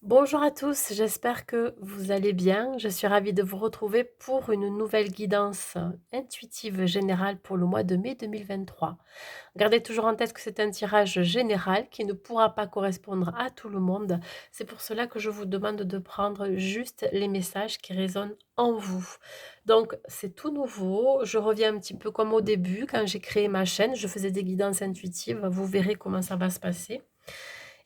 Bonjour à tous, j'espère que vous allez bien. Je suis ravie de vous retrouver pour une nouvelle guidance intuitive générale pour le mois de mai 2023. Gardez toujours en tête que c'est un tirage général qui ne pourra pas correspondre à tout le monde. C'est pour cela que je vous demande de prendre juste les messages qui résonnent en vous. Donc, c'est tout nouveau. Je reviens un petit peu comme au début, quand j'ai créé ma chaîne, je faisais des guidances intuitives. Vous verrez comment ça va se passer.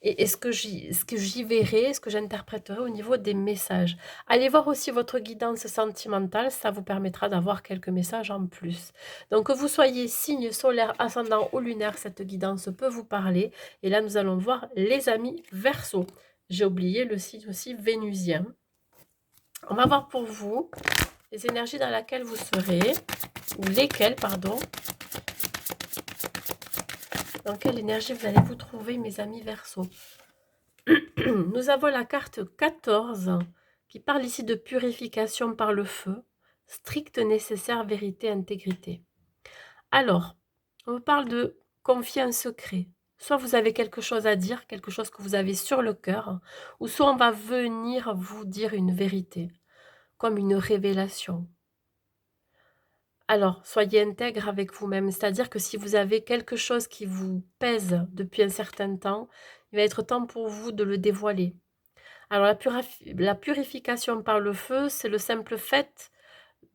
Et ce que j'y verrai, ce que j'interpréterai au niveau des messages. Allez voir aussi votre guidance sentimentale, ça vous permettra d'avoir quelques messages en plus. Donc que vous soyez signe solaire, ascendant ou lunaire, cette guidance peut vous parler. Et là, nous allons voir les amis Verseau. J'ai oublié le signe aussi vénusien. On va voir pour vous les énergies dans lesquelles vous serez, ou lesquelles, pardon. Dans quelle énergie vous allez vous trouver, mes amis Verseau. Nous avons la carte 14 qui parle ici de purification par le feu, stricte nécessaire vérité, intégrité. Alors, on parle de confier un secret. Soit vous avez quelque chose à dire, quelque chose que vous avez sur le cœur, ou soit on va venir vous dire une vérité, comme une révélation. Alors, soyez intègre avec vous-même, c'est-à-dire que si vous avez quelque chose qui vous pèse depuis un certain temps, il va être temps pour vous de le dévoiler. Alors la purification par le feu, c'est le simple fait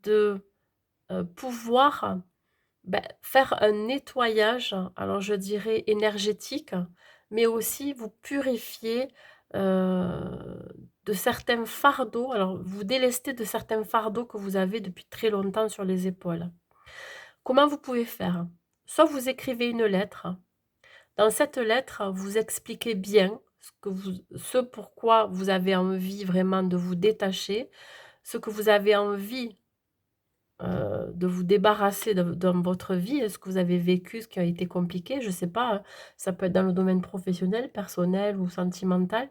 de, pouvoir, faire un nettoyage, alors je dirais énergétique, mais aussi vous purifier, de certains fardeaux, alors vous délester de certains fardeaux que vous avez depuis très longtemps sur les épaules. Comment vous pouvez faire? Soit vous écrivez une lettre. Dans cette lettre, vous expliquez bien ce pourquoi vous avez envie vraiment de vous détacher, ce que vous avez envie, de vous débarrasser dans votre vie, ce que vous avez vécu, ce qui a été compliqué, je ne sais pas, ça peut être dans le domaine professionnel, personnel ou sentimental.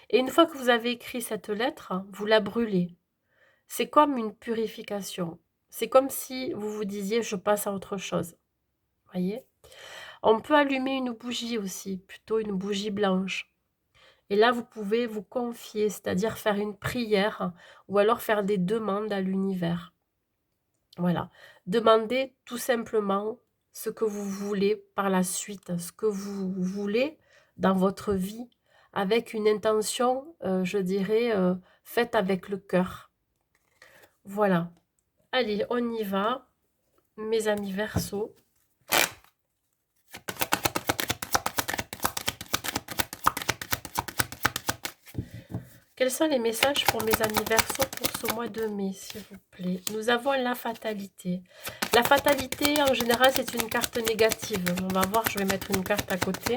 Et une fois que vous avez écrit cette lettre, vous la brûlez. C'est comme une purification. C'est comme si vous vous disiez: «Je passe à autre chose». Voyez? On peut allumer une bougie aussi, plutôt une bougie blanche. Et là, vous pouvez vous confier, c'est-à-dire faire une prière ou alors faire des demandes à l'univers. Voilà. Demandez tout simplement ce que vous voulez par la suite, ce que vous voulez dans votre vie, avec une intention, je dirais, faite avec le cœur. Voilà. Allez, on y va, mes amis Verseau. Quels sont les messages pour mes amis Verseau pour ce mois de mai, s'il vous plaît? Nous avons la fatalité. La fatalité, en général, c'est une carte négative. On va voir, je vais mettre une carte à côté.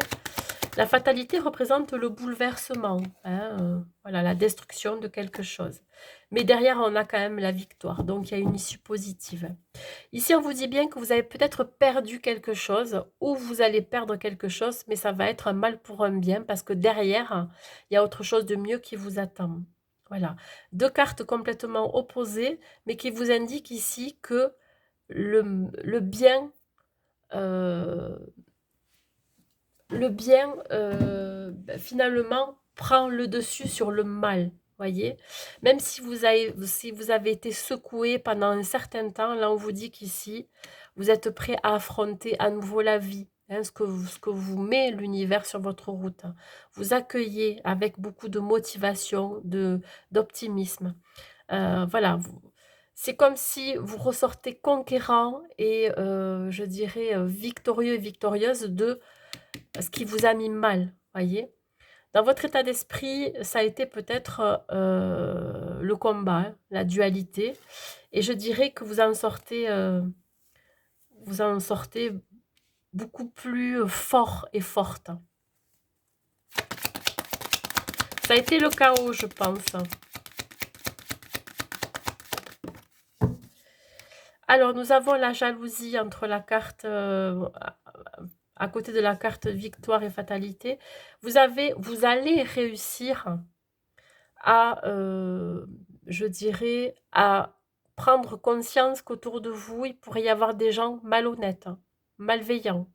La fatalité représente le bouleversement, hein, voilà, la destruction de quelque chose. Mais derrière, on a quand même la victoire, donc il y a une issue positive. Ici, on vous dit bien que vous avez peut-être perdu quelque chose ou vous allez perdre quelque chose, mais ça va être un mal pour un bien parce que derrière, il y a autre chose de mieux qui vous attend. Voilà. Deux cartes complètement opposées, mais qui vous indiquent ici que le bien, euh, finalement, prend le dessus sur le mal. Voyez, même si vous avez été secoué pendant un certain temps, là on vous dit qu'ici, vous êtes prêt à affronter à nouveau la vie, hein, ce que vous met l'univers sur votre route. Vous accueillez avec beaucoup de motivation, d'optimisme. Voilà, c'est comme si vous ressortez conquérant et je dirais victorieux et victorieuse de ce qui vous a mis mal, voyez? Dans votre état d'esprit, ça a été peut-être, le combat, hein, la dualité et je dirais que vous en sortez beaucoup plus, fort et forte. Ça a été le chaos, je pense. Alors, nous avons la jalousie entre la carte, à côté de la carte victoire et fatalité. Vous allez réussir à, je dirais, à prendre conscience qu'autour de vous, il pourrait y avoir des gens malhonnêtes, hein, malveillants.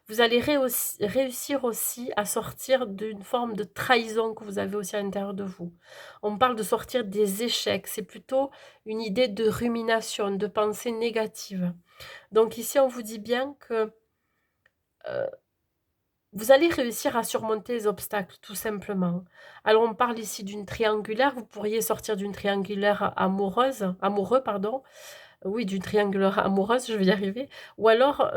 Vous allez réussir aussi à sortir d'une forme de trahison que vous avez aussi à l'intérieur de vous. On parle de sortir des échecs, c'est plutôt une idée de rumination, de pensée négative. Donc ici, on vous dit bien que vous allez réussir à surmonter les obstacles, tout simplement. Alors, on parle ici d'une triangulaire. Vous pourriez sortir d'une triangulaire amoureux, pardon. Oui, d'une triangulaire amoureuse, je vais y arriver. Ou alors,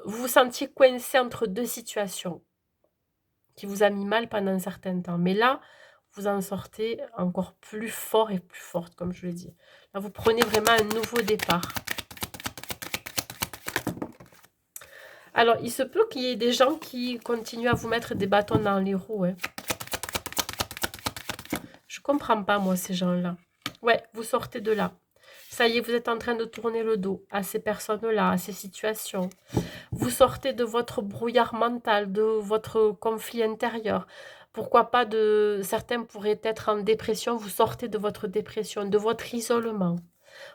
vous vous sentiez coincé entre deux situations qui vous a mis mal pendant un certain temps. Mais là, vous en sortez encore plus fort et plus forte, comme je l'ai dit. Là, vous prenez vraiment un nouveau départ. Alors, il se peut qu'il y ait des gens qui continuent à vous mettre des bâtons dans les roues. Hein. Je comprends pas, moi, ces gens-là. Ouais, vous sortez de là. Ça y est, vous êtes en train de tourner le dos à ces personnes-là, à ces situations. Vous sortez de votre brouillard mental, de votre conflit intérieur. Pourquoi pas de... Certains pourraient être en dépression, vous sortez de votre dépression, de votre isolement.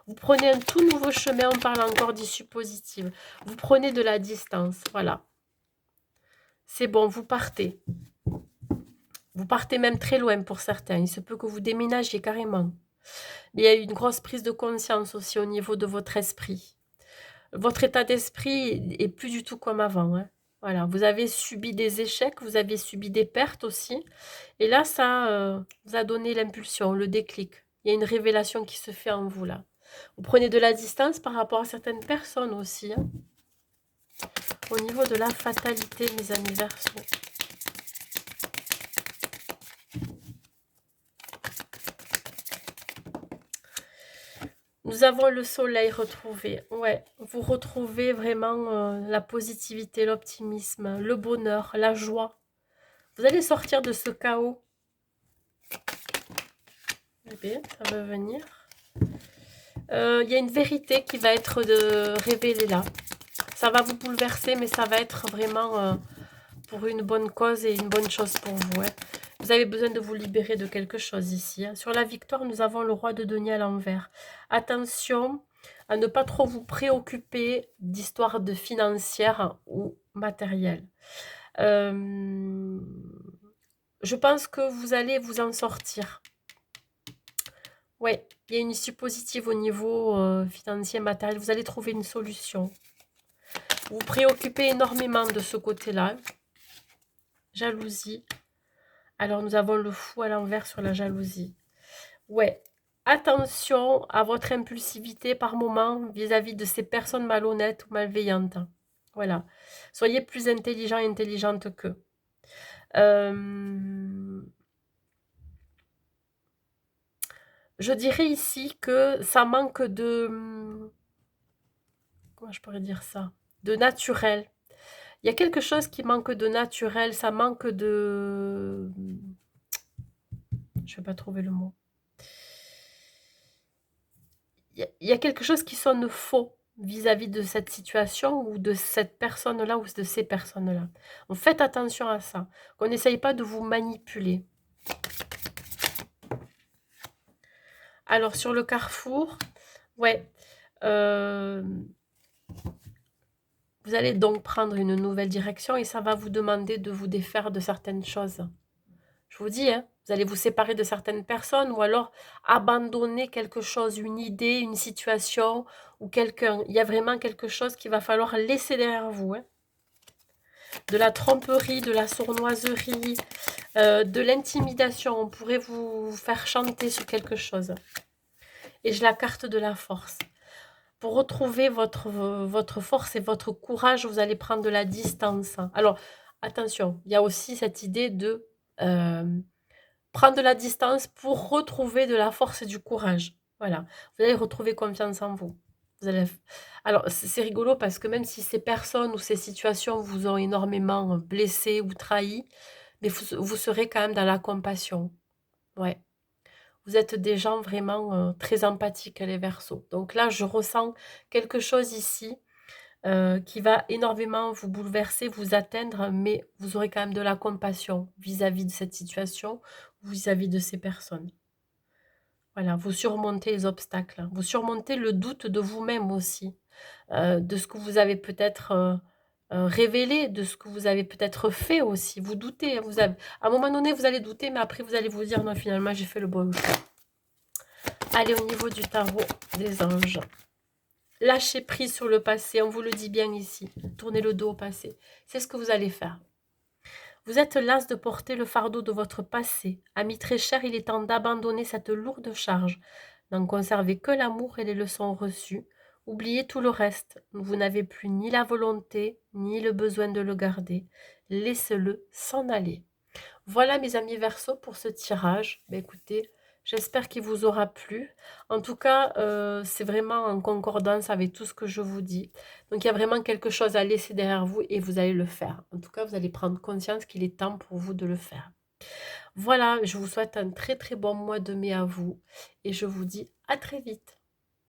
Vous prenez un tout nouveau chemin, on parle encore d'issue positive. Vous prenez de la distance, voilà. C'est bon, vous partez. Vous partez même très loin pour certains. Il se peut que vous déménagiez carrément. Mais il y a eu une grosse prise de conscience aussi au niveau de votre esprit. Votre état d'esprit est plus du tout comme avant. Hein. Voilà, vous avez subi des échecs, vous avez subi des pertes aussi. Et là, ça vous a donné l'impulsion, le déclic. Il y a une révélation qui se fait en vous là. Vous prenez de la distance par rapport à certaines personnes aussi. Hein. Au niveau de la fatalité, mes amis Verseaux. Nous avons le soleil retrouvé. Ouais, vous retrouvez vraiment la positivité, l'optimisme, le bonheur, la joie. Vous allez sortir de ce chaos. Eh bien, ça va venir. Il y a une vérité qui va être révélée là. Ça va vous bouleverser, mais ça va être vraiment pour une bonne cause et une bonne chose pour vous. Hein. Vous avez besoin de vous libérer de quelque chose ici. Hein. Sur la victoire, nous avons le roi de denier à l'envers. Attention à ne pas trop vous préoccuper d'histoires de financières ou matérielles. Je pense que vous allez vous en sortir. Oui, il y a une issue positive au niveau financier, matériel. Vous allez trouver une solution. Vous vous préoccupez énormément de ce côté-là. Jalousie. Alors, nous avons le fou à l'envers sur la jalousie. Ouais, attention à votre impulsivité par moment vis-à-vis de ces personnes malhonnêtes ou malveillantes. Voilà. Soyez plus intelligent et intelligente qu'eux. Je dirais ici que ça manque de... Comment je pourrais dire ça? De naturel. Il y a quelque chose qui manque de naturel, ça manque de... Je ne vais pas trouver le mot. Il y a quelque chose qui sonne faux vis-à-vis de cette situation ou de cette personne-là ou de ces personnes-là. Donc faites attention à ça, qu'on n'essaye pas de vous manipuler. Alors sur le carrefour, ouais, vous allez donc prendre une nouvelle direction et ça va vous demander de vous défaire de certaines choses. Je vous dis, hein, vous allez vous séparer de certaines personnes ou alors abandonner quelque chose, une idée, une situation ou quelqu'un. Il y a vraiment quelque chose qu'il va falloir laisser derrière vous. Hein. De la tromperie, de la sournoiserie, de l'intimidation. On pourrait vous faire chanter sur quelque chose. Et j'ai la carte de la force. Pour retrouver votre force et votre courage, vous allez prendre de la distance. Alors, attention, il y a aussi cette idée de prendre de la distance pour retrouver de la force et du courage. Voilà, vous allez retrouver confiance en vous. Vous allez... Alors, c'est rigolo parce que même si ces personnes ou ces situations vous ont énormément blessé ou trahi, mais vous serez quand même dans la compassion. Ouais. Vous êtes des gens vraiment très empathiques, les Verseaux. Donc là, je ressens quelque chose ici qui va énormément vous bouleverser, vous atteindre, mais vous aurez quand même de la compassion vis-à-vis de cette situation, vis-à-vis de ces personnes. Voilà, vous surmontez les obstacles, vous surmontez le doute de vous-même aussi. de ce que vous avez peut-être, révélé, de ce que vous avez peut-être fait aussi. Vous doutez, hein, vous avez à un moment donné, vous allez douter, mais après vous allez vous dire: «Non, finalement, j'ai fait le bon choix». Allez, au niveau du tarot des anges. Lâchez prise sur le passé, on vous le dit bien ici. Tournez le dos au passé. C'est ce que vous allez faire. Vous êtes las de porter le fardeau de votre passé. Ami très cher, il est temps d'abandonner cette lourde charge. N'en conservez que l'amour et les leçons reçues. Oubliez tout le reste. Vous n'avez plus ni la volonté, ni le besoin de le garder. Laissez-le s'en aller. Voilà mes amis Verseau pour ce tirage. Ben, écoutez, j'espère qu'il vous aura plu. En tout cas, c'est vraiment en concordance avec tout ce que je vous dis. Donc il y a vraiment quelque chose à laisser derrière vous et vous allez le faire. En tout cas, vous allez prendre conscience qu'il est temps pour vous de le faire. Voilà, je vous souhaite un très très bon mois de mai à vous et je vous dis à très vite.